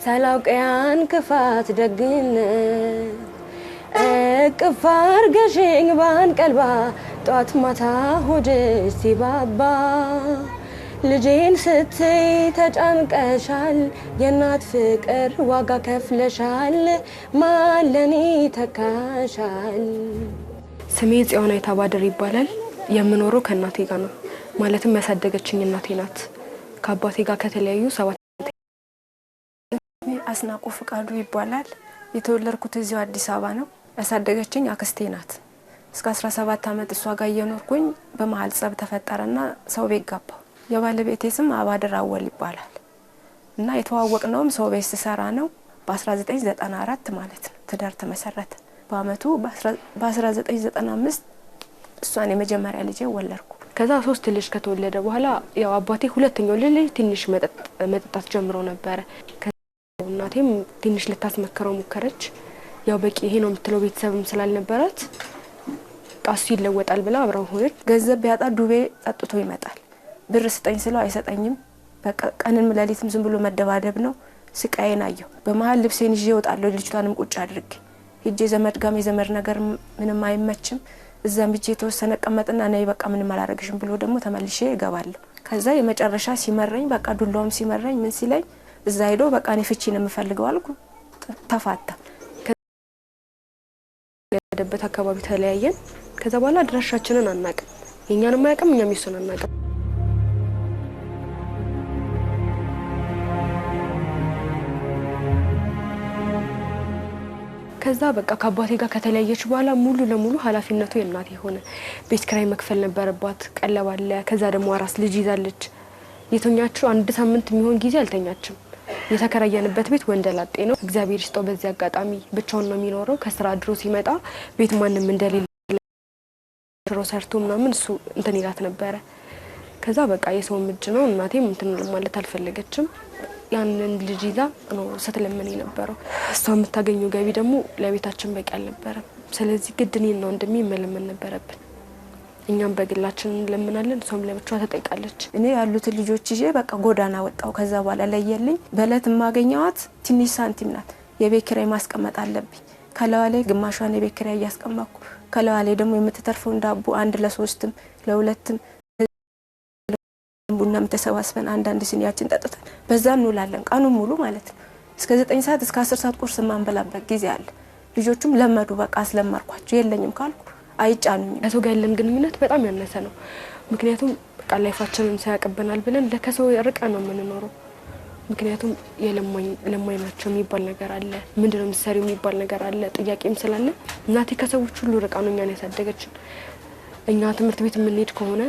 ሳላውቀያን ክፋት ደግነት እቅፋር ገሽኝ ባንቀልባ ጧት ማታ ሆድ ሲባባ ልጄን ስትይ ተጨንቀሻል የናት ፍቅር ዋጋ ከፍለሻል ማለኔ ተካሻል። ስሜ ጽዮን አይታባደር ይባላል። የምኖረው ከእናቴ ጋር ነው። ማለትም ያሳደገችኝ እናቴ ናት። ከአባቴ ጋር ከተለያዩ 7 አስናቁ ፍቃዱ ይባላል። የተወለድኩት እዚሁ አዲስ አበባ ነው። ያሳደገችኝ አክስቴ ናት። እስከ 17 አመት እሷ ጋር እየኖርኩኝ በመሃል ጸብ ተፈጠረና ሰው ቤት ገባሁ። የባለቤቴ ስም አባደር አወል ይባላል እና የተዋወቅነውም ሰው ቤት ሲሰራ ነው። በ1994 ማለት ነው ትዳር ተመሰረተ። በአመቱ በ1995 እሷን የመጀመሪያ ልጄ ወለድኩ። ከዛ 3 ልጅ ከተወለደ በኋላ ያው አባቴ ሁለተኛው ልጅ ትንሽ መጠጣት ጀምሮ ነበር። እናቴም ትንሽ ልታስመከረው ሞከረች። ያው በቂ ይሄ ነው የምትለው ቤተሰብም ስላልነበራት ቃሱ ይለወጣል ብላ አብረው ሆነች። ገንዘብ ቢያጣ ዱቤ ጠጥቶ ይመጣል። ብር ስጠኝ ስለው አይሰጠኝም። በቃ ቀንም ለሊትም ዝም ብሎ መደባደብ ነው። ስቃዬን አየሁ። በመሃል ልብሴን ይዤ እወጣለሁ። ልጅቷንም ቁጭ አድርጌ ሂጄ ዘመድ ጋም የዘመድ ነገር ምንም አይመችም። እዛም ሂጄ ተወሰነ ቀመጥና ነይ በቃ ምንም አላረግሽም ብሎ ደግሞ ተመልሼ እገባለሁ። ከዛ የመጨረሻ ሲመረኝ በቃ ዱላውም ሲመረኝ ምን ሲለኝ እዛ ሄዶ በቃ እኔ ፍቺ ነው የምፈልገው አልኩ። ተፋታ። ከደበት አካባቢ ተለያየን። ከዛ በኋላ አድራሻችንን አናውቅም። የኛንም አያውቅም እኛም እሱን አናውቅም። ከዛ በቃ ከአባቴ ጋር ከተለያየች በኋላ ሙሉ ለሙሉ ኃላፊነቱ የእናቴ ሆነ። ቤት ኪራይ መክፈል ነበረባት፣ ቀለብ አለ። ከዛ ደግሞ አራስ ልጅ ይዛለች። የተኛችው 1 ሳምንት የሚሆን ጊዜ አልተኛችም። የተከራየንበት ቤት ወንደላጤ ነው። እግዚአብሔር ይስጠው በዚህ አጋጣሚ ብቻውን ነው የሚኖረው። ከስራ ድሮ ሲመጣ ቤት ማንንም እንደሌለ ድሮ ሰርቶ ምናምን እሱ እንትን ይላት ነበረ። ከዛ በቃ የሰው ምጅ ነው። እናቴም እንትን ማለት አልፈለገችም። ያንን ልጅ ይዛ ነው ስትለምን የነበረው። እሷ የምታገኘው ገቢ ደግሞ ለቤታችን በቂ አልነበረም። ስለዚህ ግድ እኔን ነው እንደሚመለመን ነበረብን። እኛም በግላችን ለምናለን፣ እሷም ለብቻዋ ተጠይቃለች። እኔ ያሉት ልጆች ይዤ በቃ ጎዳና ወጣው። ከዛ በኋላ ለየልኝ። በእለት ማገኘዋት ትንሽ ሳንቲም ናት። የቤት ኪራይ ማስቀመጥ አለብኝ። ከለዋ ላይ ግማሿን የቤት ኪራይ እያስቀመጥኩ ከለዋ ላይ ደግሞ የምትተርፈውን ዳቦ 1 ለ3ም ለ2ም ቡናም ተሰባስበን አንዳንድ ሲኒያችን ጠጥተን በዛ እንውላለን ቀኑን ሙሉ ማለት ነው። እስከ 9 ሰዓት እስከ 10 ሰዓት ቁርስ ማንበላበት ጊዜ አለ። ልጆቹም ለመዱ። በቃ አስለመርኳቸው። የለኝም ካልኩ አይጫኑኝም። ከሰው ጋር ያለን ግንኙነት በጣም ያነሰ ነው። ምክንያቱም በቃ ላይፋችንን ሳያቀበናል ብለን ለከሰው ርቀ ነው የምንኖረው። ምክንያቱም ለማኝ ናቸው የሚባል ነገር አለ። ምንድነው ምሳሪው የሚባል ነገር አለ። ጥያቄም ስላለ እናቴ ከሰዎች ሁሉ ርቃ ነው እኛን ያሳደገችን። እኛ ትምህርት ቤት የምንሄድ ከሆነ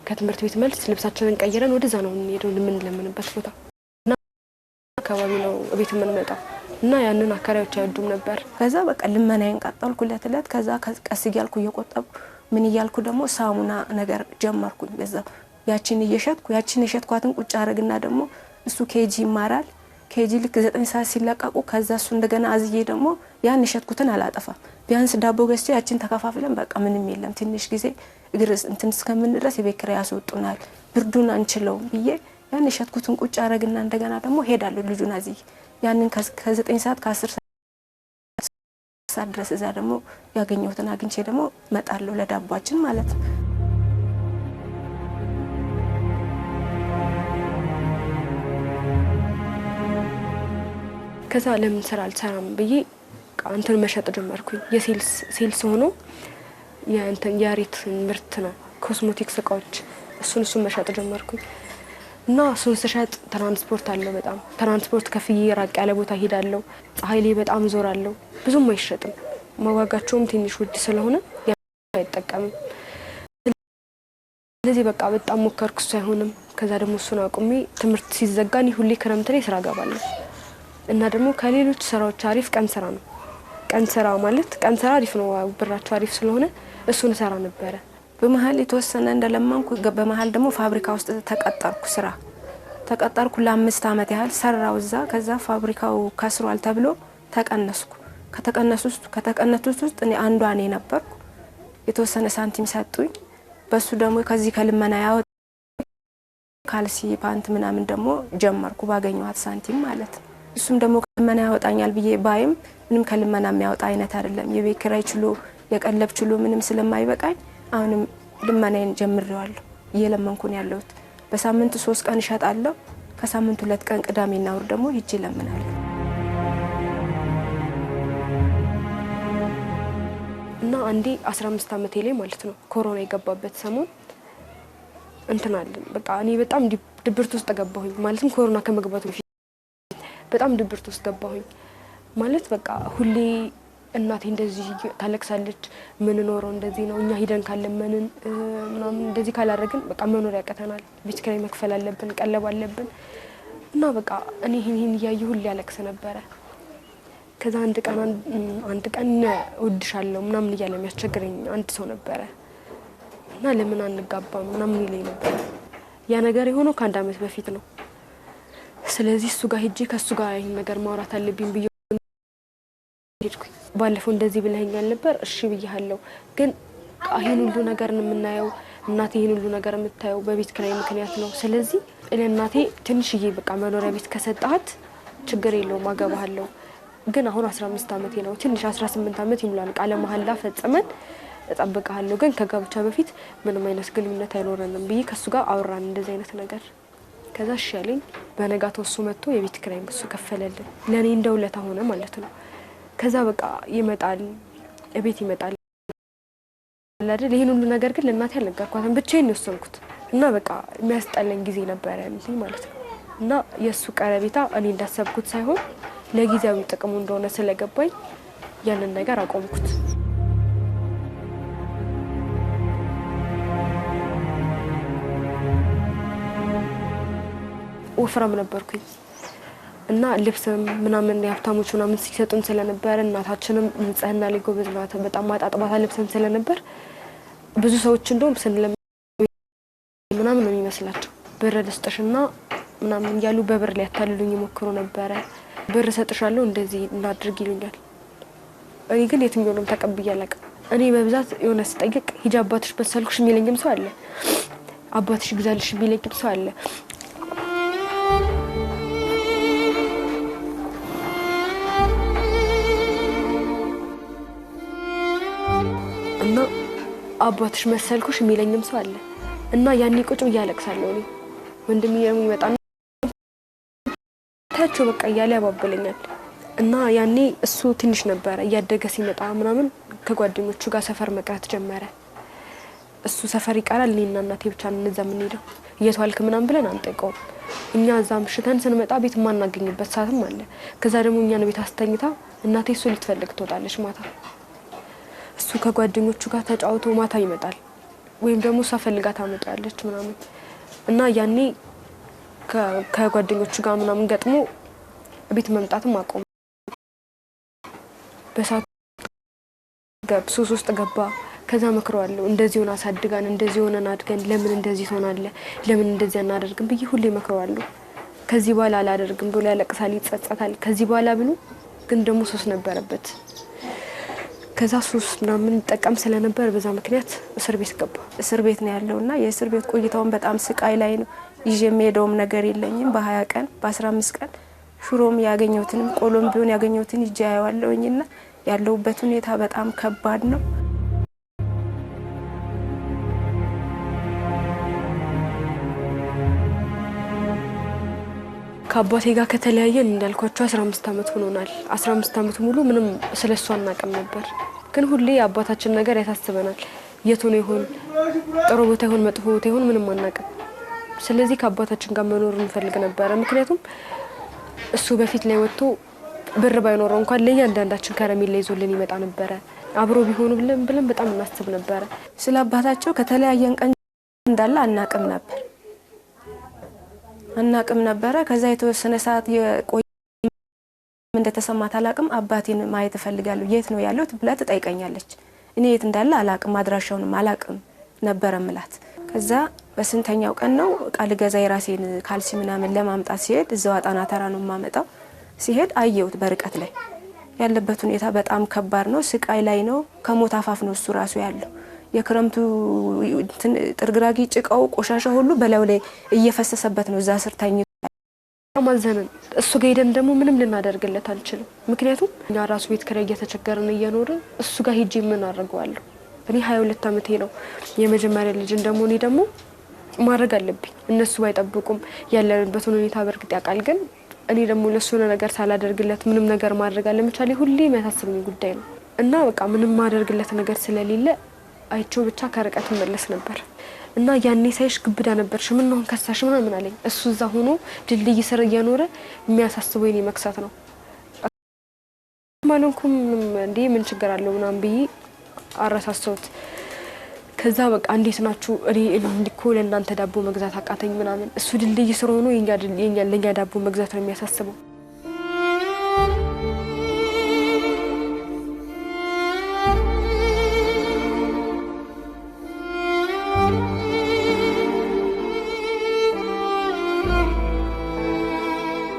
ከትምህርት ቤት መልስ ልብሳችንን ቀይረን ወደዛ ነው የምንሄደው ለምንለምንበት ቦታ እና አካባቢ ነው ቤት የምንመጣው እና ያንን አካሪዎች አይወዱም ነበር። ከዛ በቃ ልመናዬን ቀጠልኩ ለትለት። ከዛ ቀስ እያልኩ እየቆጠብኩ ምን እያልኩ ደግሞ ሳሙና ነገር ጀመርኩኝ። በዛ ያቺን የሸጥኳትን ቁጭ አረግና ደግሞ እሱ ኬጂ ይማራል። ኬጂ ልክ 9 ሰዓት ሲለቀቁ ከዛ እሱ እንደገና አዝዬ ደግሞ ያን የሸጥኩትን አላጠፋም። ቢያንስ ዳቦ ገዝቼ ያቺን ተከፋፍለን በቃ ምንም የለም ትንሽ ጊዜ እግርስ እንትን እስከምንድረስ የቤት ኪራይ ያስወጡናል፣ ብርዱን አንችለውም ብዬ ያን የሸጥኩትን ቁጭ አረግና እንደገና ደግሞ ሄዳለሁ ልጁን አዝዬ ያንን ከ9 ሰዓት ከ10 ሰዓት ድረስ እዛ ደግሞ ያገኘሁትን አግኝቼ ደግሞ መጣለሁ ለዳቧችን ማለት ነው። ከዛ ለምን ስራ አልሰራም ብዬ እንትን መሸጥ ጀመርኩኝ። የሴልስ ሆኖ የአሪት ምርት ነው ኮስሞቲክስ እቃዎች እሱን መሸጥ ጀመርኩኝ እና እሱን ስሸጥ ትራንስፖርት አለው። በጣም ትራንስፖርት ከፍዬ ራቅ ያለ ቦታ ሄዳለሁ። ፀሐይ ላይ በጣም ዞራለሁ። ብዙም አይሸጥም። መዋጋቸውም ትንሽ ውድ ስለሆነ አይጠቀምም። ስለዚህ በቃ በጣም ሞከርኩ፣ እሱ አይሆንም። ከዛ ደግሞ እሱን አቁሜ ትምህርት ሲዘጋኝ ሁሌ ክረምት ላይ ስራ ገባለሁ እና ደግሞ ከሌሎች ስራዎች አሪፍ ቀን ስራ ነው። ቀን ስራ ማለት ቀን ስራ አሪፍ ነው፣ ብራቸው አሪፍ ስለሆነ እሱን ሰራ ነበር። በመሃል የተወሰነ እንደለማንኩ በመሃል ደግሞ ፋብሪካ ውስጥ ተቀጠርኩ ለ5 አመት ያህል ሰራው እዛ። ከዛ ፋብሪካው ከስሯል ተብሎ ተቀነስኩ። ከተቀነሱት ውስጥ እኔ አንዷ ነኝ ነበርኩ። የተወሰነ ሳንቲም ሰጡኝ። በሱ ደግሞ ከዚህ ከልመና ያወጣ ካልሲ ፓንት ምናምን ደግሞ ጀመርኩ ባገኘኋት ሳንቲም ማለት ነው። እሱም ደግሞ ከልመና ያወጣኛል ብዬ ባይም ምንም ከልመና የሚያወጣ አይነት አይደለም። የቤት ኪራይ ችሎ የቀለብ ችሎ ምንም ስለማይበቃኝ አሁንም ልመናዬን ጀምሬዋለሁ። እየለመንኩ ነው ያለሁት። በሳምንት 3 ቀን እሸጣለሁ። ከሳምንት 2 ቀን ቅዳሜና እሁድ ደግሞ ሂጄ እለምናለሁ። እና አንዴ 15 ዓመቴ ላይ ማለት ነው ኮሮና የገባበት ሰሞን እንትን አለን በቃ እኔ በጣም ድብርት ውስጥ ገባሁኝ። ማለትም ኮሮና ከመግባቱ በፊት በጣም ድብርት ውስጥ ገባሁኝ። ማለት በቃ ሁሌ እናቴ እንደዚህ ታለቅሳለች። ምን ኖረው እንደዚህ ነው እኛ ሂደን ካለመንን ምናምን እንደዚህ ካላረግን በቃ መኖር ያቀተናል። ቤት ኪራይ መክፈል አለብን፣ ቀለብ አለብን እና በቃ እኔ ይሄን እያየሁ ሁሌ ያለቅስ ነበረ። ከዛ አንድ ቀን እወድሻለሁ ምናምን እያለ የሚያስቸግረኝ አንድ ሰው ነበረ እና ለምን አንጋባም ምናምን ይለኝ ነበር። ያ ነገር የሆነው ከ1 ዓመት በፊት ነው። ስለዚህ እሱ ጋር ሄጄ ከሱ ጋር ይሄን ነገር ማውራት አለብኝ ብዬ ሄድኩኝ። ባለፈው እንደዚህ ብለኸኛል ነበር፣ እሺ ብያለሁ፣ ግን ይሄን ሁሉ ነገር የምናየው እናቴ ይሄን ሁሉ ነገር የምታየው በቤት ኪራይ ምክንያት ነው። ስለዚህ እናቴ ትንሽዬ በቃ መኖሪያ ቤት ከሰጣት ችግር የለውም አገባሃለሁ፣ ግን አሁን 15 ዓመቴ ነው፣ ትንሽ 18 ዓመት ይሙላል፣ ቃለ መሐላ ፈጽመን እጠብቅሃለሁ፣ ግን ከጋብቻ በፊት ምንም አይነት ግንኙነት አይኖረንም ብዬ ከሱ ጋር አወራን እንደዚህ አይነት ነገር። ከዛ እሺ ያለኝ በነጋታው እሱ መጥቶ የቤት ኪራይ እሱ ከፈለልን። ለኔ እንደውለታ ሆነ ማለት ነው። ከዛ በቃ ይመጣል እቤት ይመጣል አይደል። ይሄን ሁሉ ነገር ግን ለእናቴ አልነገርኳትም፣ ብቻዬን ነው የወሰንኩት እና በቃ የሚያስጠላኝ ጊዜ ነበር ያለኝ ማለት ነው። እና የሱ ቀረቤታ እኔ እንዳሰብኩት ሳይሆን ለጊዜያዊ ጥቅሙ እንደሆነ ስለገባኝ ያንን ነገር አቆምኩት። ወፍራም ነበርኩኝ እና ልብስም ምናምን የሀብታሞች ምናምን ሲሰጡን ስለነበር እናታችንም ንጽህና ላይ ጎበዝ ናት፣ በጣም ማጣጥባታ ልብስም ስለነበር ብዙ ሰዎች እንደውም ስንለም ምናምን ነው የሚመስላቸው። ብር ልስጥሽና ምናምን እያሉ በብር ሊያታልሉኝ ይሞክሩ ነበረ። ብር ሰጥሻለሁ እንደዚህ እናድርግ ይሉኛል። እኔ ግን የትኛውንም ተቀብዬ አላውቅም። እኔ በብዛት የሆነ ስጠይቅ ሂጂ አባትሽ በሰልኩሽ የሚለኝም ሰው አለ፣ አባትሽ ግዛልሽ የሚለኝም ሰው አለ። እና አባትሽ መሰልኩሽ የሚለኝም ሰው አለ እና ያኔ ቁጭ ብዬ አለቅሳለሁ። እኔ ወንድሜ ይመጣና ታቸው በቃ እያለ ያባብለኛል እና ያኔ እሱ ትንሽ ነበረ። እያደገ ሲመጣ ምናምን ከጓደኞቹ ጋር ሰፈር መቅረት ጀመረ። እሱ ሰፈር ይቀራል፣ እኔና እናቴ ብቻ ነን እዛ የምንሄደው። እየተዋልክ ምናምን ብለን አንጠይቀውም። እኛ እዛ ምሽተን ስንመጣ ቤት ማናገኝበት ሰዓትም አለ። ከዛ ደግሞ እኛን ቤት አስተኝታ እናቴ እሱ ልትፈልግ ትወጣለች ማታ። እሱ ከጓደኞቹ ጋር ተጫውቶ ማታ ይመጣል፣ ወይም ደግሞ እሷ ፈልጋ ታመጣለች ምናምን እና ያኔ ከጓደኞቹ ጋር ምናምን ገጥሞ ቤት መምጣትም አቆመ። በሳት ሱስ ውስጥ ገባ። ከዛ መክረዋለሁ፣ እንደዚህ ሆነ አሳድጋን እንደዚህ ሆነን አድገን ለምን እንደዚህ ትሆናለህ፣ ለምን እንደዚህ አናደርግም ብዬ ሁሌ መክረዋለሁ። ከዚህ በኋላ አላደርግም ብሎ ያለቅሳል፣ ይጸጸታል። ከዚህ በኋላ ብሎ ግን ደግሞ ሱስ ነበረበት። ከዛ ሱስ ምናምን ጠቀም ስለነበር በዛ ምክንያት እስር ቤት ገባ። እስር ቤት ነው ያለውና የእስር ቤት ቆይታውን በጣም ስቃይ ላይ ነው። ይዤ የምሄደውም ነገር የለኝም። በ20 ቀን በ15 ቀን ሽሮም ያገኘሁትንም ቆሎም ቢሆን ያገኘሁትን ይዤ አየዋለሁኝና ያለውበት ሁኔታ በጣም ከባድ ነው። ከአባቴ ጋር ከተለያየን እንዳልኳቸው 15 ዓመት ሆኖናል። 15 ዓመት ሙሉ ምንም ስለሷ አናውቅም ነበር። ግን ሁሌ አባታችን ነገር ያሳስበናል። የት ሆነ ይሆን፣ ጥሩ ቦታ ይሆን፣ መጥፎ ቦታ ይሆን፣ ምንም አናውቅም። ስለዚህ ከአባታችን ጋር መኖር እንፈልግ ነበር። ምክንያቱም እሱ በፊት ላይ ወጥቶ ብር ባይኖረው እንኳን ለእያንዳንዳችን ከረሜላ ይዞልን ይመጣ ነበረ። አብሮ ቢሆኑ ብለን በጣም እናስብ ነበረ። ስለ አባታቸው ከተለያየን ቀን እንዳለ አናውቅም ነበረ። ከዛ የተወሰነ ሰዓት የቆየ እንደተሰማት አላውቅም። አባቴን ማየት እፈልጋለሁ፣ የት ነው ያለው ብላ ትጠይቀኛለች። እኔ የት እንዳለ አላውቅም፣ አድራሻውንም አላውቅም ነበረ ምላት። ከዛ በስንተኛው ቀን ነው ቃል ገዛ የራሴን ካልሲ ምናምን ለማምጣት ሲሄድ እዛው አጣና ተራ ነው የማመጣው። ሲሄድ አየሁት በርቀት ላይ ያለበት ሁኔታ በጣም ከባድ ነው፣ ስቃይ ላይ ነው። ከሞት አፋፍ ነው እሱ ራሱ ያለው። የክረምቱ ጥርግራጊ ጭቃው ቆሻሻ ሁሉ በላዩ ላይ እየፈሰሰበት ነው እዛ ስር ተኝቶ ማዘነን እሱ ጋር ሄደን ደግሞ ምንም ልናደርግለት አልችልም። ምክንያቱም እኛ ራሱ ቤት ኪራይ እየተቸገርን እየኖርን እሱ ጋር ሄጄ ምን አደርገዋለሁ? እኔ 22 ዓመቴ ነው። የመጀመሪያ ልጅ እንደሞ እኔ ደግሞ ማድረግ አለብኝ። እነሱ ባይጠብቁም ያለንበትን ሁኔታ በርግጥ ያውቃል። ግን እኔ ደግሞ ለሱ ነገር ሳላደርግለት ምንም ነገር ማድረግ አለመቻሌ ሁሌ የሚያሳስበኝ ጉዳይ ነው እና በቃ ምንም ማደርግለት ነገር ስለሌለ አይቼው ብቻ ከርቀት መለስ ነበር እና ያኔ ሳይሽ ግብዳ ነበርሽ ምን ነው ከሳሽ ምናምን አለኝ። እሱ እዛ ሆኖ ድልድይ ስር እየኖረ የሚያሳስበው የኔ መክሳት ነው ማለንኩም እንዴ ምን ችግር አለው ምናምን ብዬ አረሳሰውት። ከዛ በቃ እንዴት ናችሁ እኔ እንዲኮ ለእናንተ ዳቦ መግዛት አቃተኝ ምናምን እሱ ድልድይ ስር ሆኖ ለኛ ዳቦ መግዛት ነው የሚያሳስበው።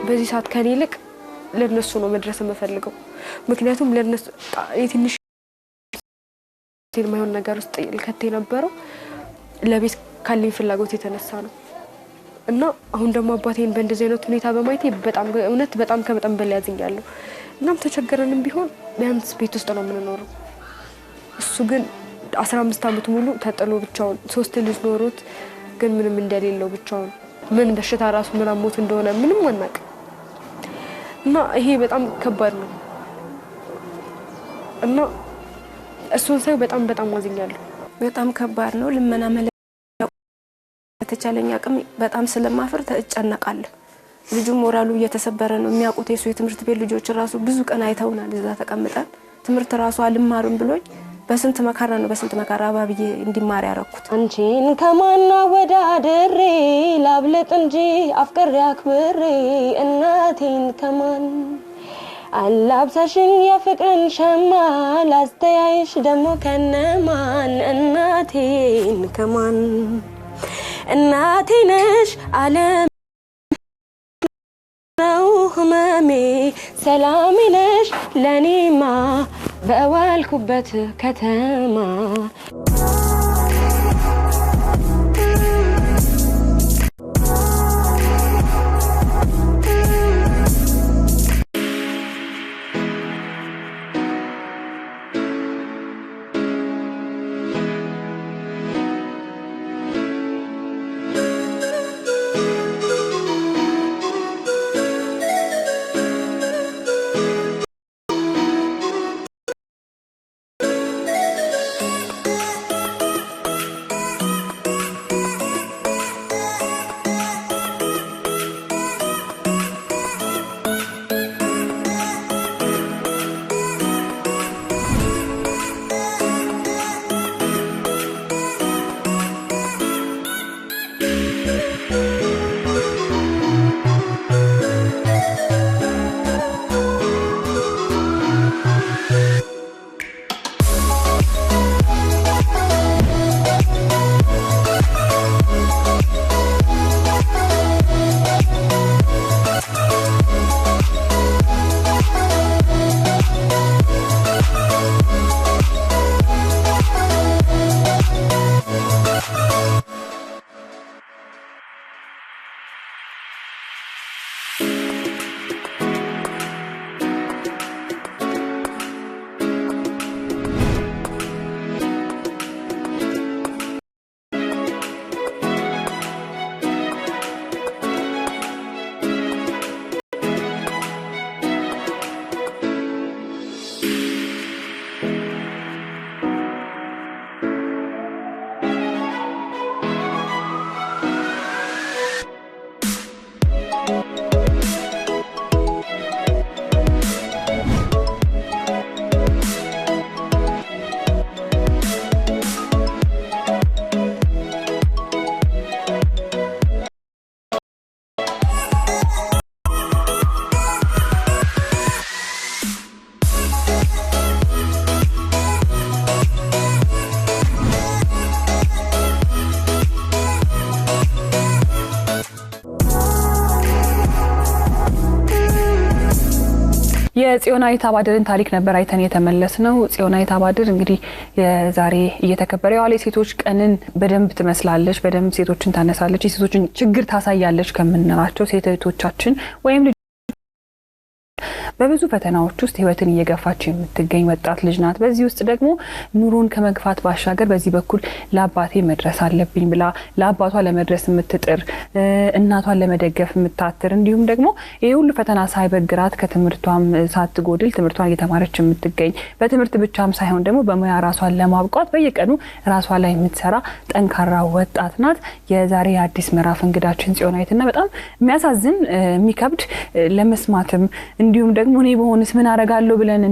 በዚህ ሰዓት ከኔ ይልቅ ለነሱ ነው መድረስ የምፈልገው። ምክንያቱም ለነሱ የትንሽ የማይሆን ነገር ውስጥ ልከቴ ነበረው ለቤት ካለኝ ፍላጎት የተነሳ ነው እና አሁን ደግሞ አባቴን በእንደዚህ አይነት ሁኔታ በማየቴ በጣም እውነት በጣም ከመጠን በላይ ያዝኛለሁ። እናም ተቸገረንም ቢሆን ቢያንስ ቤት ውስጥ ነው የምንኖረው። እሱ ግን 15 ዓመት ሙሉ ተጥሎ ብቻውን 3 ልጅ ኖሮት ግን ምንም እንደሌለው ብቻውን ምን በሽታ ራሱ ምን አሞት እንደሆነ ምንም አናውቅ እና ይሄ በጣም ከባድ ነው እና እሱን ሳይ በጣም ዋዝኛለሁ። በጣም ከባድ ነው። ልመና ተቻለኝ አቅም በጣም ስለማፈር ተጨነቃለሁ። ልጁ ሞራሉ እየተሰበረ ነው። የሚያውቁት የሱ የትምህርት ቤት ልጆች ራሱ ብዙ ቀን አይተውናል። እዛ ተቀምጠን ትምህርት ራሱ አልማርም ብሎኝ በስንት መከራ አባብዬ እንዲማር ያረኩት። አንቺን ከማና ወዳድሬ ላብለጥ እንጂ አፍቅሬ አክብሬ እናቴን ከማን አላብሳሽኝ የፍቅርን ሸማ ላስተያይሽ ደሞ ከነማን እናቴን ከማን እናቴ ነሽ ዓለም ነው ህመሜ ሰላሜ ነሽ ለኔማ በዋልኩበት ከተማ የጽዮናዊት አባድርን ታሪክ ነበር አይተን የተመለስነው። ጽዮናዊት አባድር እንግዲህ የዛሬ እየተከበረ ያለ ሴቶች ቀንን በደንብ ትመስላለች፣ በደንብ ሴቶችን ታነሳለች፣ የሴቶችን ችግር ታሳያለች ከምንላቸው ሴቶቻችን ወይም በብዙ ፈተናዎች ውስጥ ህይወትን እየገፋች የምትገኝ ወጣት ልጅ ናት። በዚህ ውስጥ ደግሞ ኑሮን ከመግፋት ባሻገር በዚህ በኩል ለአባቴ መድረስ አለብኝ ብላ ለአባቷ ለመድረስ የምትጥር እናቷን ለመደገፍ የምታትር እንዲሁም ደግሞ ይሄ ሁሉ ፈተና ሳይበግራት ከትምህርቷም ሳትጎድል ትምህርቷን እየተማረች የምትገኝ በትምህርት ብቻም ሳይሆን ደግሞ በሙያ ራሷን ለማብቃት በየቀኑ ራሷ ላይ የምትሰራ ጠንካራ ወጣት ናት። የዛሬ አዲስ ምዕራፍ እንግዳችን ጽዮናዊትና በጣም የሚያሳዝን የሚከብድ ለመስማትም እንዲሁም ደግሞ እኔ በሆንስ ምን አረጋለሁ ብለን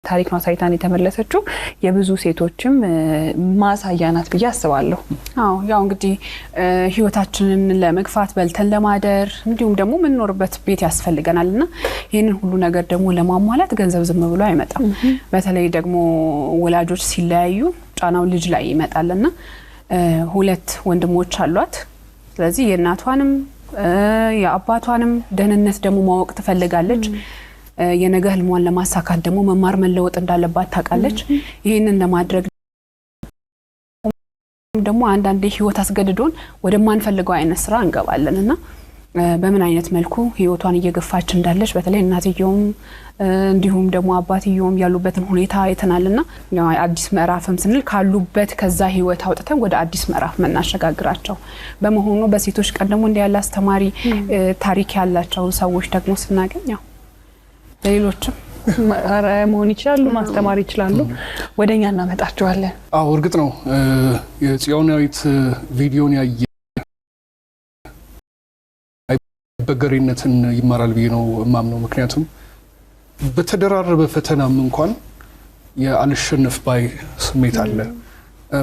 ታሪክ ነው ሳይታን የተመለሰችው የብዙ ሴቶችም ማሳያ ናት ብዬ አስባለሁ። አዎ ያው እንግዲህ ህይወታችንን ለመግፋት በልተን ለማደር እንዲሁም ደግሞ ምንኖርበት ቤት ያስፈልገናልና ይሄንን ሁሉ ነገር ደግሞ ለማሟላት ገንዘብ ዝም ብሎ አይመጣም። በተለይ ደግሞ ወላጆች ሲለያዩ ጫናው ልጅ ላይ ይመጣልና ሁለት ወንድሞች አሏት። ስለዚህ የእናቷንም የአባቷንም ደህንነት ደግሞ ማወቅ ትፈልጋለች። የነገ ህልሟን ለማሳካት ደግሞ መማር መለወጥ እንዳለባት ታውቃለች። ይሄንን ለማድረግ ደግሞ አንዳንዴ ህይወት አስገድዶን ወደማንፈልገው አይነት ስራ እንገባለንና በምን አይነት መልኩ ህይወቷን እየገፋች እንዳለች በተለይ እናትየውም እንዲሁም ደግሞ አባትየውም ያሉበትን ሁኔታ አይተናልና ያው አዲስ ምዕራፍም ስንል ካሉበት ከዛ ህይወት አውጥተን ወደ አዲስ ምዕራፍ መናሸጋግራቸው በመሆኑ በሴቶች ቀን ደግሞ እንዲያለ አስተማሪ ታሪክ ያላቸው ሰዎች ደግሞ ስናገኝ ያው ለሌሎችም መሆን ይችላሉ፣ ማስተማር ይችላሉ። ወደኛ እናመጣቸዋለን። አዎ እርግጥ ነው የጽዮናዊት ቪዲዮን ያየ በገሪነትን ይማራል ብዬ ነው ማምነው። ምክንያቱም በተደራረበ ፈተናም እንኳን የአልሸነፍ ባይ ስሜት አለ።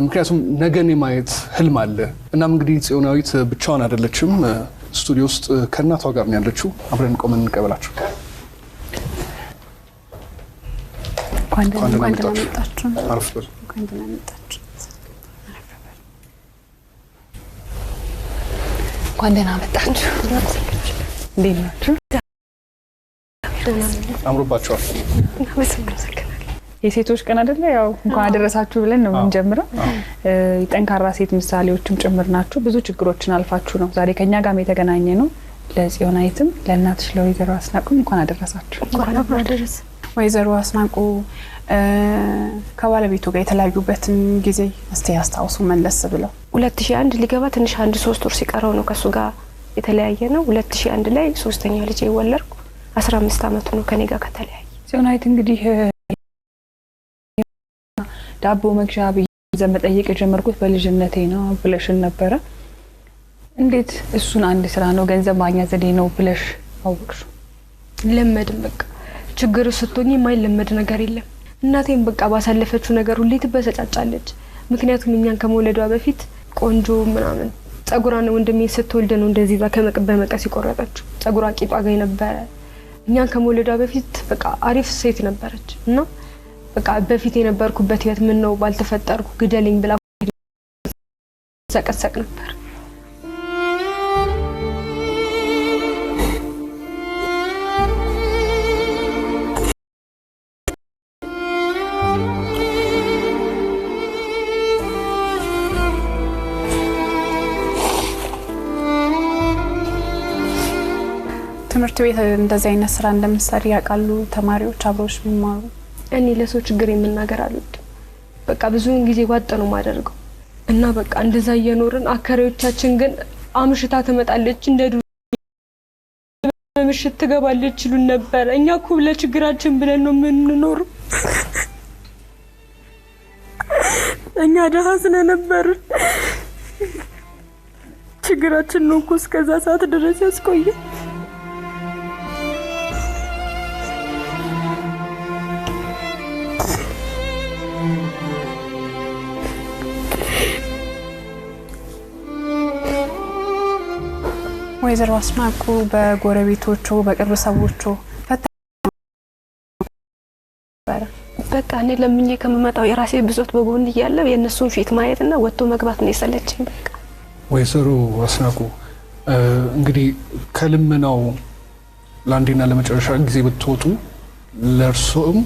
ምክንያቱም ነገን የማየት ህልም አለ። እናም እንግዲህ ጽዮናዊት ብቻዋን አይደለችም። ስቱዲዮ ውስጥ ከእናቷ ጋር ነው ያለችው። አብረን ቆመን እንቀበላችሁ። እንኳን ደህና መጣችሁ። አረፍ በሉ። እንኳን ደህና መጣችሁ። እንኳን ደህና መጣችሁ። እንዴት ናችሁ? አምሮባችኋል። የሴቶች ቀን አይደለ? ያው እንኳን አደረሳችሁ ብለን ነው የምንጀምረው። ጠንካራ ሴት ምሳሌዎችም ጭምር ናችሁ። ብዙ ችግሮችን አልፋችሁ ነው ዛሬ ከኛ ጋር የተገናኘ ነው። ለጽዮናዊትም ለእናትሽ ለወይዘሮ አስናቁም እንኳን አደረሳችሁ። እንኳን አብሮ አደረሰ። ወይዘሮ አስናቁ ከባለቤቱ ጋር የተለያዩበትን ጊዜ እስቲ ያስታውሱ መለስ ብለው። 2001 ሊገባ ትንሽ 3 ወር ሲቀረው ነው ከሱ ጋር የተለያየ ነው። 2001 ላይ ሶስተኛ ልጅ ይወለድኩ 15 አመቱ ነው ከኔ ጋር ከተለያየ። ጽዮናዊት እንግዲህ ዳቦ መግዣ ብዬ መጠየቅ የጀመርኩት በልጅነቴ ነው ብለሽን ነበረ። እንዴት እሱን አንድ ስራ ነው ገንዘብ ማግኛ ዘዴ ነው ብለሽ አወቅሽ? ለመድም በቃ ችግር ስትሆኚ የማይለመድ ነገር የለም። እናቴም በቃ ባሳለፈችው ነገር ሁሌ ትበሰጫጫለች። ምክንያቱም እኛን ከመውለዷ በፊት ቆንጆ ምናምን ጸጉራን ወንድሜ ስትወልድ ነው እንደዚህ በመቀስ ይቆረጠችው። ጸጉሯ ቂጧ ጋር ነበረ። እኛን ከመውለዷ በፊት በቃ አሪፍ ሴት ነበረች እና በቃ በፊት የነበርኩበት ህይወት ምን ነው ባልተፈጠርኩ ግደልኝ ብላ ሰቀሰቅ ነበር። ትምህርት ቤት እንደዚህ አይነት ስራ እንደምትሰሪ ያውቃሉ ተማሪዎች አብሮሽ የሚማሩ? እኔ ለሰው ችግር የምናገር አልወድም። በቃ ብዙውን ጊዜ ዋጥ ነው ማደርገው እና በቃ እንደዛ እየኖርን አከራዮቻችን ግን አምሽታ ትመጣለች እንደ ዱር ምሽት ትገባለች ይሉን ነበር። እኛ እኮ ለችግራችን ብለን ነው የምንኖረው። እኛ ደሃ ስለነበር ችግራችን ነው እኮ እስከዛ ሰዓት ድረስ ያስቆየ። ወይዘሮ አስናቁ በጎረቤቶቹ በቅርብ ሰዎቹ በቃ እኔ ለምኜ ከመመጣው የራሴ ብሶት በጎን እያለ የነሱን ፊት ማየትና ወጥቶ መግባት ነው የሰለቸኝ። በቃ ወይዘሮ አስናቁ እንግዲህ ከልመናው ለአንዴና ለመጨረሻ ጊዜ ብትወጡ ለእርሶም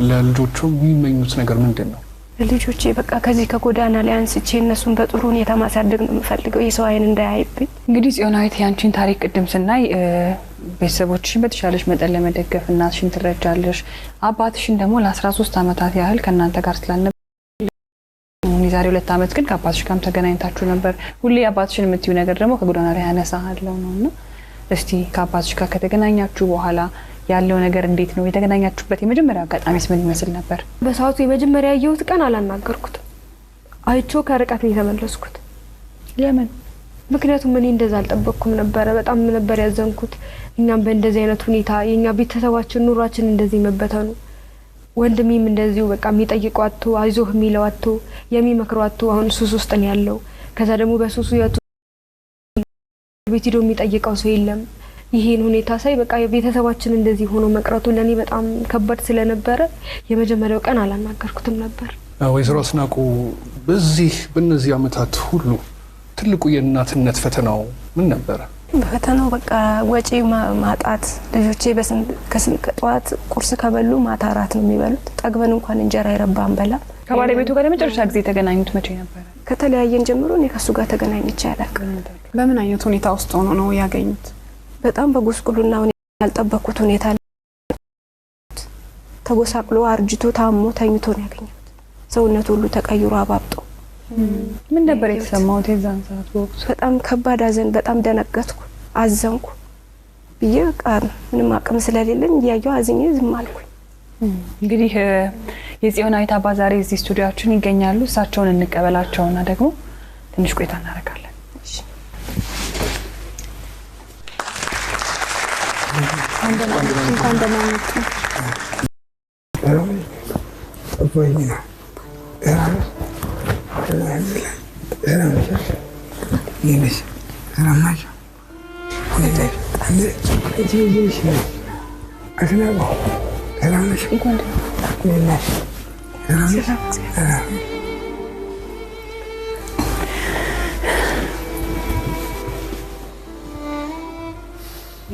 ለልጆቹም የሚመኙት ነገር ምንድን ነው? ልጆቼ በቃ ከዚህ ከጎዳና ላይ አንስቼ እነሱን በጥሩ ሁኔታ ማሳደግ ነው የምፈልገው፣ የሰው አይን እንዳያይብኝ። እንግዲህ ጽዮናዊት ያንቺን ታሪክ ቅድም ስናይ ቤተሰቦችሽን በተሻለሽ መጠን ለመደገፍ እናትሽን ትረጃለሽ፣ አባትሽን ደግሞ ለ13 ዓመታት ያህል ከእናንተ ጋር ስላልነበር የዛሬ 2 ዓመት ግን ከአባትሽ ጋርም ተገናኝታችሁ ነበር። ሁሌ አባትሽን የምትዩ ነገር ደግሞ ከጎዳና ላይ ያነሳለው ነውና እስቲ ከአባትሽ ጋር ከተገናኛችሁ በኋላ ያለው ነገር እንዴት ነው? የተገናኛችሁበት የመጀመሪያ አጋጣሚስ ምን ይመስል ነበር? በሰዓቱ የመጀመሪያ ያየሁት ቀን አላናገርኩትም። አይቼው ከርቀት ነው የተመለስኩት። ለምን? ምክንያቱም እኔ እንደዛ አልጠበቅኩም ነበረ። በጣም ነበር ያዘንኩት። እኛም በእንደዚህ አይነት ሁኔታ የኛ ቤተሰባችን ኑሯችን እንደዚህ መበተኑ፣ ወንድሜም እንደዚሁ በቃ የሚጠይቀው አጥቶ አይዞህ የሚለው አጥቶ የሚመክረው አጥቶ አሁን ሱስ ውስጥ ነው ያለው። ከዛ ደግሞ በሱሱ ቤት ሄዶ የሚጠይቀው ሰው የለም። ይሄን ሁኔታ ሳይ በቃ ቤተሰባችን እንደዚህ ሆኖ መቅረቱ ለኔ በጣም ከባድ ስለነበረ የመጀመሪያው ቀን አላናገርኩትም ነበር። ወይዘሮ አስናቁ በእነዚህ ዓመታት ሁሉ ትልቁ የእናትነት ፈተናው ምን ነበረ? ፈተናው በቃ ወጪ ማጣት። ልጆቼ ጠዋት ቁርስ ከበሉ ማታ እራት ነው የሚበሉት። ጠግበን እንኳን እንጀራ አይረባም በላ። ከባለቤቱ ጋር ለመጨረሻ ጊዜ የተገናኙት መቼ ነበር? ከተለያየን ጀምሮ እኔ ከሱ ጋር ተገናኝቼ አላውቅም። በምን አይነት ሁኔታ ውስጥ ሆኖ ነው ያገኙት? በጣም በጉስቁልና ያልጠበቅኩት ሁኔታ ተጎሳቅሎ አርጅቶ ታሞ ተኝቶ ነው ያገኘሁት። ሰውነቱ ሁሉ ተቀይሮ አባብጦ። ምን ነበር የተሰማውት የዛን ሰዓት? ወቅቱ በጣም ከባድ ሐዘን፣ በጣም ደነገጥኩ፣ አዘንኩ ብዬ ቃል ምንም አቅም ስለሌለኝ እያየሁ አዝኜ ዝም አልኩኝ። እንግዲህ የጽዮናዊት አባት ዛሬ እዚህ ስቱዲዮአችን ይገኛሉ። እሳቸውን እንቀበላቸውና ደግሞ ትንሽ ቆይታ እናደርጋለን። እንኳን ደህና መጡ።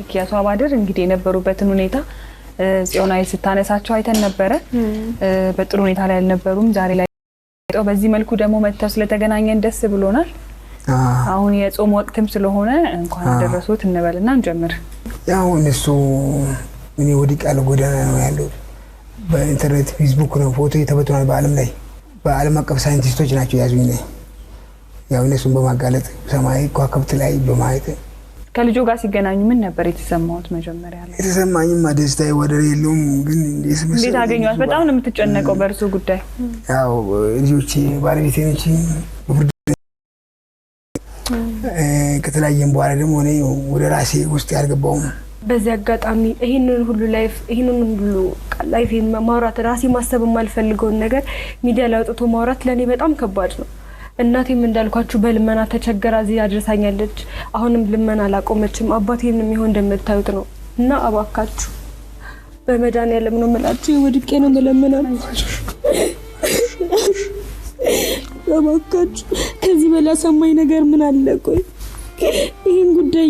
ሚኪያስ አባድር እንግዲህ የነበሩበትን ሁኔታ ጽዮናዊት ስታነሳቸው አይተን ነበረ። በጥሩ ሁኔታ ላይ አልነበሩም። ዛሬ ላይ በዚህ መልኩ ደግሞ መጥተው ስለተገናኘን ደስ ብሎናል። አሁን የጾም ወቅትም ስለሆነ እንኳን አደረሱት እንበልና እንጀምር። ያው እነሱ እኔ ወዲቃለ ጎዳና ነው ያለው። በኢንተርኔት ፌስቡክ ነው ፎቶ የተበተነው በዓለም አቀፍ ሳይንቲስቶች ናቸው ያዙኝ ነው። ያው እነሱን በማጋለጥ ሰማይ ከዋክብት ላይ በማየት ከልጆ ጋር ሲገናኙ ምን ነበር የተሰማውት? መጀመሪያ ላይ የተሰማኝማ ደስታዬ ወደር የለውም። ግን እንዴት አገኘዋት? በጣም ነው የምትጨነቀው በእርሱ ጉዳይ። ያው ልጆቼ ባለቤቴ ነች። ከተለያየን በኋላ ደግሞ እኔ ወደ ራሴ ውስጥ ያልገባውም በዚህ አጋጣሚ ይሄንን ሁሉ ላይፍ ማውራት ራሴ ማሰብ የማልፈልገውን ነገር ሚዲያ ላይ አውጥቶ ማውራት ለኔ በጣም ከባድ ነው። እናቴም እንዳልኳችሁ በልመና ተቸገራ እዚህ አድርሳኛለች። አሁንም ልመና አላቆመችም። አባቴንም ይሆን እንደምታዩት ነው እና አባካችሁ በመድኃኒዓለም ነው የምላችሁ ወድቄ ነው የምለምናችሁ። አባካችሁ ከዚህ በላይ ሰማኝ ነገር ምን አለ? ቆይ ይሄን ጉዳይ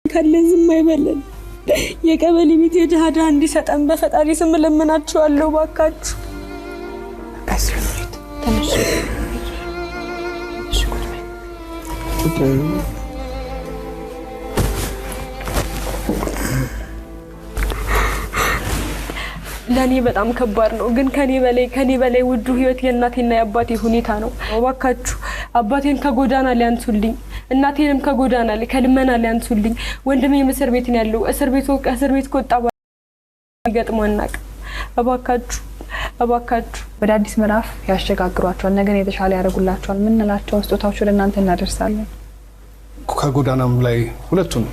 ካለ ዝም አይበለን። የቀበሌ ቤት የድሃ እንዲሰጠን በፈጣሪ ስም ለምናችኋለሁ። አባካችሁ ለኔ በጣም ከባድ ነው። ግን ከኔ በላይ ውዱ ህይወት የእናቴና የአባቴ ሁኔታ ነው። እባካችሁ አባቴን ከጎዳና ላይ አንሱልኝ፣ እናቴንም ከጎዳና ላይ ከልመና ላይ አንሱልኝ። ወንድሜ እስር ቤት ነው ያለው። እስር ቤት ከወጣ ይገጥማናቅ። እባካችሁ ወደ አዲስ ምዕራፍ ያሸጋግሯቸዋል፣ ነገን የተሻለ ያደርጉላቸዋል። ምን እንላቸው ስጦታዎች ወደ እናንተ እናደርሳለን። ከጎዳናም ላይ ሁለቱን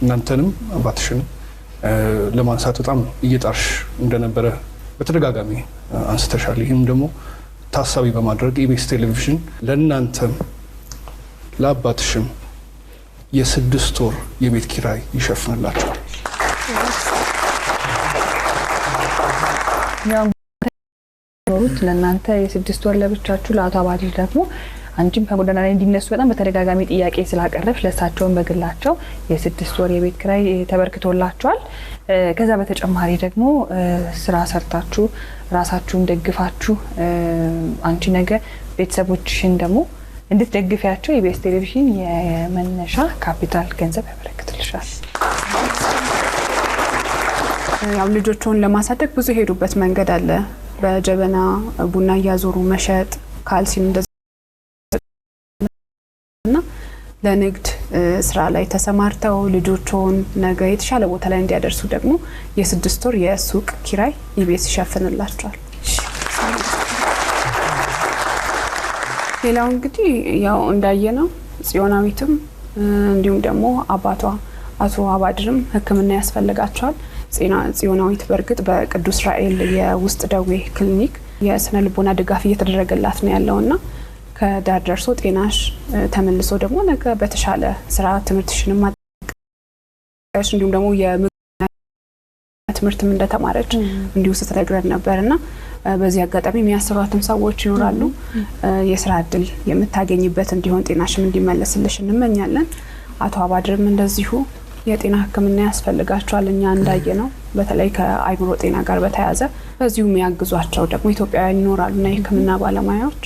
እናንተንም አባትሽን ለማንሳት በጣም እየጣርሽ እንደነበረ በተደጋጋሚ አንስተሻል። ይህም ደግሞ ታሳቢ በማድረግ ኢቢኤስ ቴሌቪዥን ለእናንተም ለአባትሽም የ6 ወር የቤት ኪራይ ይሸፍንላቸዋል። ኖሩት ለእናንተ የ6 ወር ለብቻችሁ፣ ለአቶ አባድር ደግሞ አንቺም ከጎዳና ላይ እንዲነሱ በጣም በተደጋጋሚ ጥያቄ ስላቀረብሽ ለሳቸውን በግላቸው የ6 ወር የቤት ኪራይ ተበርክቶላቸዋል። ከዛ በተጨማሪ ደግሞ ስራ ሰርታችሁ ራሳችሁን ደግፋችሁ አንቺ ነገ ቤተሰቦችሽን ደግሞ እንድትደግፊያቸው ኢቢኤስ ቴሌቪዥን የመነሻ ካፒታል ገንዘብ ያበረክትልሻል። ያው ልጆቹን ለማሳደግ ብዙ ሄዱበት መንገድ አለ። በጀበና ቡና እያዞሩ መሸጥ፣ ካልሲም እንደዛ እና ለንግድ ስራ ላይ ተሰማርተው ልጆቹን ነገ የተሻለ ቦታ ላይ እንዲያደርሱ ደግሞ የ6 ወር የሱቅ ኪራይ ኢቢኤስ ይሸፍንላቸዋል። ሌላው እንግዲህ ያው እንዳየነው ጽዮናዊትም እንዲሁም ደግሞ አባቷ አቶ አባድርም ሕክምና ያስፈልጋቸዋል። ጽዮናዊት በእርግጥ በቅዱስ ራኤል የውስጥ ደዌ ክሊኒክ የስነ ልቦና ድጋፍ እየተደረገላት ነው ያለውና ከዳር ደርሶ ጤናሽ ተመልሶ ደግሞ ነገ በተሻለ ስራ ትምህርትሽን ማጠቃሽ እንዲሁም ደግሞ የትምህርትም እንደተማረች እንዲሁ ስትነግረን ነበርና በዚህ አጋጣሚ የሚያሰሯትም ሰዎች ይኖራሉ። የስራ እድል የምታገኝበት እንዲሆን ጤናሽም እንዲመለስልሽ እንመኛለን። አቶ አባድርም እንደዚሁ የጤና ሕክምና ያስፈልጋቸዋል። እኛ እንዳየነው በተለይ ከአይምሮ ጤና ጋር በተያያዘ በዚሁ የሚያግዟቸው ደግሞ ኢትዮጵያውያን ይኖራሉና የሕክምና ባለሙያዎች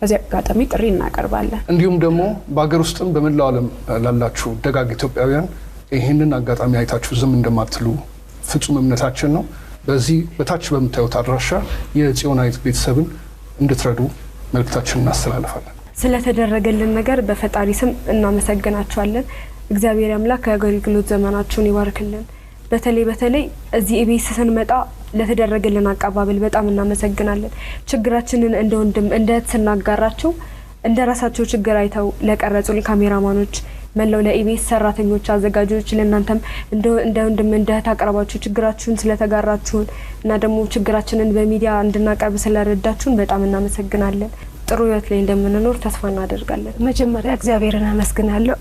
በዚህ አጋጣሚ ጥሪ እናቀርባለን። እንዲሁም ደግሞ በአገር ውስጥም በመላው ዓለም ላላችሁ ደጋግ ኢትዮጵያውያን ይህንን አጋጣሚ አይታችሁ ዝም እንደማትሉ ፍጹም እምነታችን ነው። በዚህ በታች በምታዩት አድራሻ የጽዮናዊት ቤተሰብን እንድትረዱ መልእክታችንን እናስተላልፋለን። ስለተደረገልን ነገር በፈጣሪ ስም እናመሰግናችኋለን። እግዚአብሔር አምላክ የአገልግሎት ዘመናችሁን ይባርክልን። በተለይ እዚህ ኢቢኤስ ስንመጣ ለተደረገልን አቀባበል በጣም እናመሰግናለን። ችግራችንን እንደ ወንድም እንደ እህት ስናጋራቸው እንደ ራሳቸው ችግር አይተው ለቀረጹልን ካሜራማኖች፣ መላው ለኢቢኤስ ሰራተኞች፣ አዘጋጆች ለእናንተም እንደ ወንድም እንደ እህት አቅርባችሁ ችግራችሁን ስለተጋራችሁን እና ደግሞ ችግራችንን በሚዲያ እንድናቀርብ ስለረዳችሁን በጣም እናመሰግናለን። ጥሩ ህይወት ላይ እንደምንኖር ተስፋ እናደርጋለን። መጀመሪያ እግዚአብሔርን አመስግናለሁ።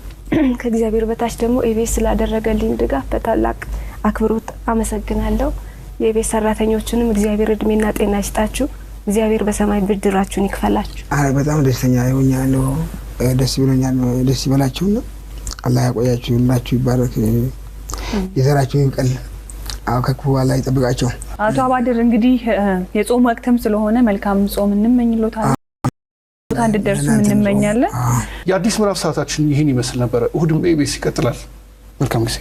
ከእግዚአብሔር በታች ደግሞ ኢቢኤስ ስላደረገልኝ ድጋፍ በታላቅ አክብሮት አመሰግናለሁ። የኢቢኤስ ሰራተኞችንም እግዚአብሔር እድሜና ጤና ይስጣችሁ። እግዚአብሔር በሰማይ ብድራችሁን ይክፈላችሁ። በጣም ደስተኛ ሆኛለሁ። ደስ ብሎኛል። ደስ ይበላችሁና አላህ ያቆያችሁ፣ ሁላችሁ ይባረክ፣ የዘራችሁ ይብቀል፣ ከክፉ ላይ ይጠብቃችሁ። አቶ አባድር እንግዲህ የጾም ወቅትም ስለሆነ መልካም ጾም እንመኝሎታለን። እንድትደርሱ እንመኛለን። የአዲስ ምዕራፍ ሰዓታችን ይህን ይመስል ነበር። እሁድም በኢቢኤስ ይቀጥላል። መልካም ጊዜ።